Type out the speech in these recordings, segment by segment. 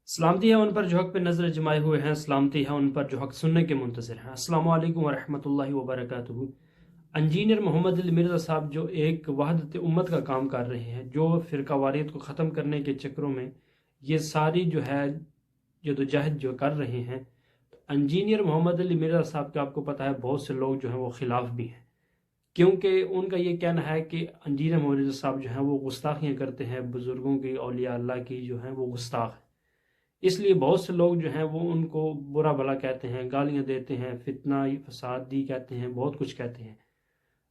सलामती है उन पर जो हक पे नज़र जमाए हुए हैं, सलामती है उन पर जो हक सुनने के मुंतज़िर हैं। अस्सलामु अलैकुम वरहमतुल्लाहि वबरकातुहू। इंजीनियर मोहम्मद अली मिर्ज़ा साहब जो एक वहदत उम्मत का काम कर रहे हैं, जो फ़िरका वारियत को ख़त्म करने के चक्करों में ये सारी जो है जदोजहद जो कर रहे हैं, तो इंजीनियर मोहम्मद अली मिर्ज़ा साहब के आपको पता है बहुत से लोग जो हैं वो ख़िलाफ़ भी हैं, क्योंकि उनका ये कहना है कि इंजीनियर मोहम्मद साहब जो हैं वो गुस्ताखियाँ करते हैं, बुज़ुर्गों की, औलिया अल्लाह की जो हैं वो गुस्ताख हैं। इसलिए बहुत से लोग जो हैं वो उनको बुरा भला कहते हैं, गालियां देते हैं, फितना फसादी कहते हैं, बहुत कुछ कहते हैं।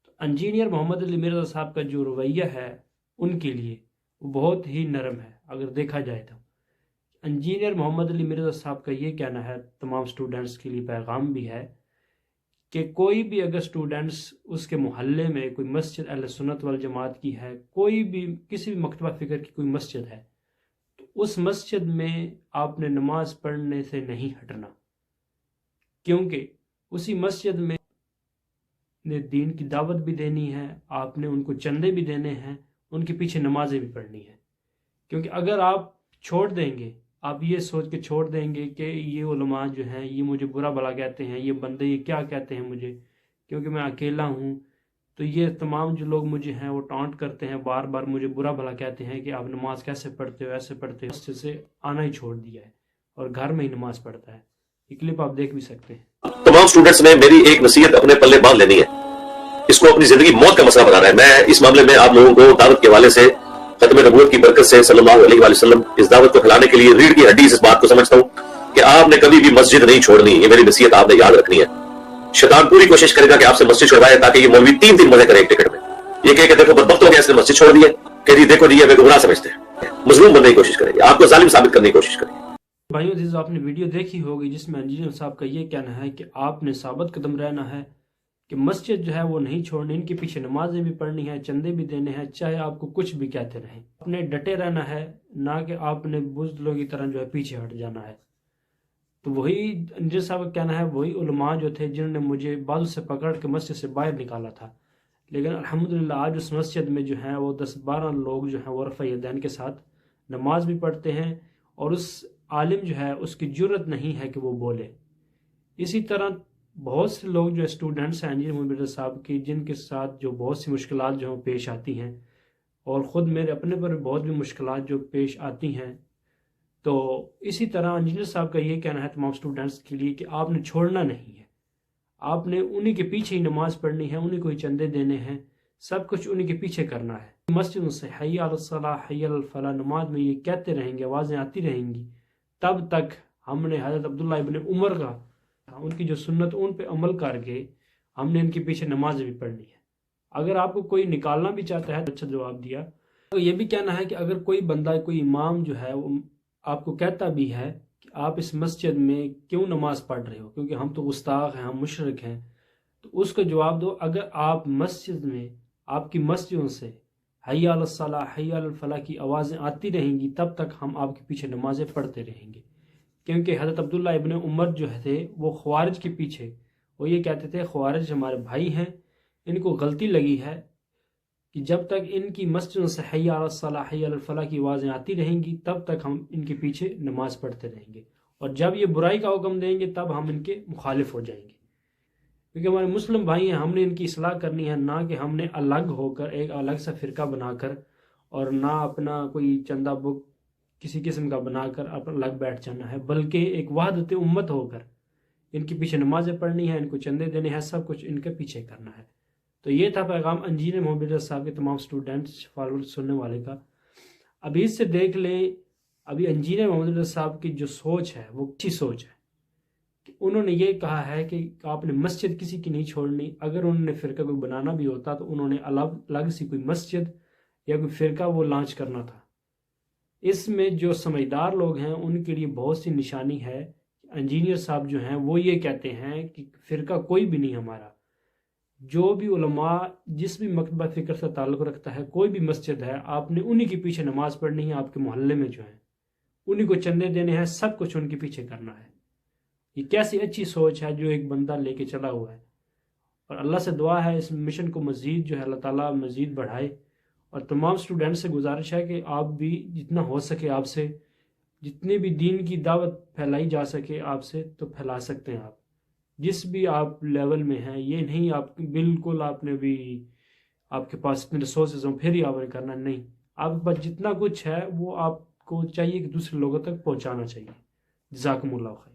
तो इंजीनियर मोहम्मद अली मिर्ज़ा साहब का जो रवैया है उनके लिए वो बहुत ही नरम है। अगर देखा जाए तो इंजीनियर मोहम्मद अली मिर्ज़ा साहब का ये कहना है, तमाम स्टूडेंट्स के लिए पैगाम भी है कि कोई भी अगर स्टूडेंट्स उसके मोहल्ले में कोई मस्जिद अहले सुन्नत वल जमात की है, कोई भी किसी भी मकतबा फ़िक्र की कोई मस्जिद है, तो उस मस्जिद में आपने नमाज पढ़ने से नहीं हटना, क्योंकि उसी मस्जिद में ने दीन की दावत भी देनी है, आपने उनको चंदे भी देने हैं, उनके पीछे नमाजें भी पढ़नी है। क्योंकि अगर आप छोड़ देंगे, आप ये सोच के छोड़ देंगे कि ये उलमा जो हैं ये मुझे बुरा भला कहते हैं, ये बंदे ये क्या कहते हैं मुझे, क्योंकि मैं अकेला हूँ, तो ये तमाम जो लोग मुझे हैं वो टॉन्ट करते हैं, बार बार मुझे बुरा भला कहते हैं कि आप नमाज कैसे पढ़ते हो, ऐसे पढ़ते हो। मस्जिद से आना ही छोड़ दिया है और घर में ही नमाज पढ़ता है। ये क्लिप आप देख भी सकते हैं। तमाम स्टूडेंट्स में मेरी एक नसीहत अपने पल्ले बांध लेनी है, इसको अपनी जिंदगी मौत का मसला बनाना है। मैं इस मामले में आप लोगों को दावत के हवाले से खत्म नबूवत की बरकत से सल्लल्लाहु अलैहि वसल्लम इस दावत को फैलाने के लिए रीढ़ की हड्डी से इस बात को समझता हूं कि आपने कभी भी मस्जिद नहीं छोड़नी। ये मेरी नसीहत आपने याद रखनी है। शैतान पूरी कोशिश करेगा कि आपसे मस्जिद छुड़वाए ताकि ये मौलवी 3 दिन मजे करे एक टिकट में। ये कहे कि देखो बदबख्त हो गया, इसने मस्जिद छोड़ दी है, कह दी देखो जी ये गुमराह समझते हैं, मजलूम बनने की कोशिश करेंगे, आपको जालिम साबित करने की कोशिश करेंगे। भाइयों अजीज़, आपने वीडियो देखी होगी जिसमें इंजीनियर साहब का ये कहना है कि आपने साबित कदम रहना है कि मस्जिद जो है वो नहीं छोड़नी, इनके पीछे नमाजें भी पढ़नी है, चंदे भी देने हैं, चाहे आपको कुछ भी कहते रहें। आपने डटे रहना है, ना कि आपने बुज़दिलों की तरह जो है पीछे हट जाना है। तो वही इंजीनियर साहब का कहना है, वही उलमा जो थे जिन्होंने मुझे बाजू से पकड़ के मस्जिद से बाहर निकाला था, लेकिन अल्हम्दुलिल्लाह आज उस मस्जिद में जो है वो 10-12 लोग जो हैं वो रफ़ा यदैन के साथ नमाज भी पढ़ते हैं, और उस आलिम जो है उसकी जुर्रत नहीं है कि वो बोले। इसी तरह बहुत से लोग जो है स्टूडेंट्स हैं इंजीनियर मोहम्मद मिर्ज़ा साहब की, जिनके साथ जो बहुत सी मुश्किलात जो हैं पेश आती हैं, और ख़ुद मेरे अपने पर बहुत भी मुश्किलात जो पेश आती हैं। तो इसी तरह इंजीनियर साहब का ये कहना है तमाम स्टूडेंट्स के लिए कि आपने छोड़ना नहीं है, आपने उन्हीं के पीछे ही नमाज पढ़नी है, उन्हीं को ही चंदे देने हैं, सब कुछ उन्हीं के पीछे करना है। मस्जिदों से हय्या अलस सलाह हय्या अल फलाह नमाज में ये कहते रहेंगे, आवाज़ें आती रहेंगी, तब तक हमने हज़रत अब्दुल्लाह इब्न उमर का उनकी जो सुन्नत उन पे अमल करके हमने इनके पीछे नमाज भी पढ़नी है। अगर आपको कोई निकालना भी चाहता है तो अच्छा जवाब दिया। तो ये भी कहना है कि अगर कोई बंदा कोई इमाम जो है वो आपको कहता भी है कि आप इस मस्जिद में क्यों नमाज पढ़ रहे हो, क्योंकि हम तो गुस्ताख हैं, हम मुशरिक हैं, तो उसको जवाब दो, अगर आप मस्जिद में आपकी मस्जिदों से हय्या अलस सलाह हय्या अल फलाह की आवाज़ें आती रहेंगी, तब तक हम आपके पीछे नमाजें पढ़ते रहेंगे। क्योंकि हज़रत अब्दुल्ला इब्न उमर जो थे वो ख्वारिज के पीछे, वो ये कहते थे ख्वारिज हमारे भाई हैं, इनको गलती लगी है कि जब तक इनकी मस्जिदों से हय्या अलस सलाह हय्या अल फलाह की आवाज़ें आती रहेंगी तब तक हम इनके पीछे नमाज पढ़ते रहेंगे, और जब ये बुराई का हुक्म देंगे तब हम इनके मुखालिफ हो जाएंगे। क्योंकि हमारे मुस्लिम भाई हैं, हमने इनकी इस्लाह करनी है, ना कि हमने अलग होकर एक अलग सा फ़िरका बनाकर और ना अपना कोई चंदा बुक किसी किस्म का बनाकर अलग बैठ जाना है, बल्कि एक वहदत उम्मत होकर इनके पीछे नमाजें पढ़नी है, इनको चंदे देने हैं, सब कुछ इनके पीछे करना है। तो ये था पैगाम इंजीनियर मोहम्मद मिर्ज़ा साहब के तमाम स्टूडेंट्स फॉलोअर्स सुनने वाले का। अभी इससे देख लें, अभी इंजीनियर मोहम्मद मिर्ज़ा साहब की जो सोच है वो अच्छी सोच है कि उन्होंने ये कहा है कि आपने मस्जिद किसी की नहीं छोड़नी। अगर उन्होंने फ़िरका कोई बनाना भी होता तो उन्होंने अलग सी कोई मस्जिद या कोई फ़िरका वो लॉन्च करना था। इसमें जो समझदार लोग हैं उनके लिए बहुत सी निशानी है। इंजीनियर साहब जो हैं वो ये कहते हैं कि फ़िरका कोई भी नहीं हमारा, जो भी उलमा जिस भी मकतबा फ़िक्र से ताल्लुक़ रखता है, कोई भी मस्जिद है, आपने उन्हीं के पीछे नमाज़ पढ़नी है, आपके मोहल्ले में जो है उन्हीं को चंदे देने हैं, सब कुछ उनके पीछे करना है। ये कैसी अच्छी सोच है जो एक बंदा लेके चला हुआ है, और अल्लाह से दुआ है इस मिशन को मज़ीद जो है अल्लाह ताला मज़ीद बढ़ाए। और तमाम स्टूडेंट से गुजारिश है कि आप भी जितना हो सके आपसे جتنی بھی دین کی دعوت پھیلائی جا سکے آپ سے تو پھیلا سکتے ہیں آپ، جس بھی آپ لیول میں ہیں. یہ نہیں آپ بالکل آپ نے بھی آپ کے پاس اتنے ریسورسز ہوں پھر ہی آپ نے کرنا، نہیں. آپ کے پاس جتنا کچھ ہے وہ آپ کو چاہیے کہ دوسرے لوگوں تک پہنچانا چاہیے. جزاکم اللہ خیر.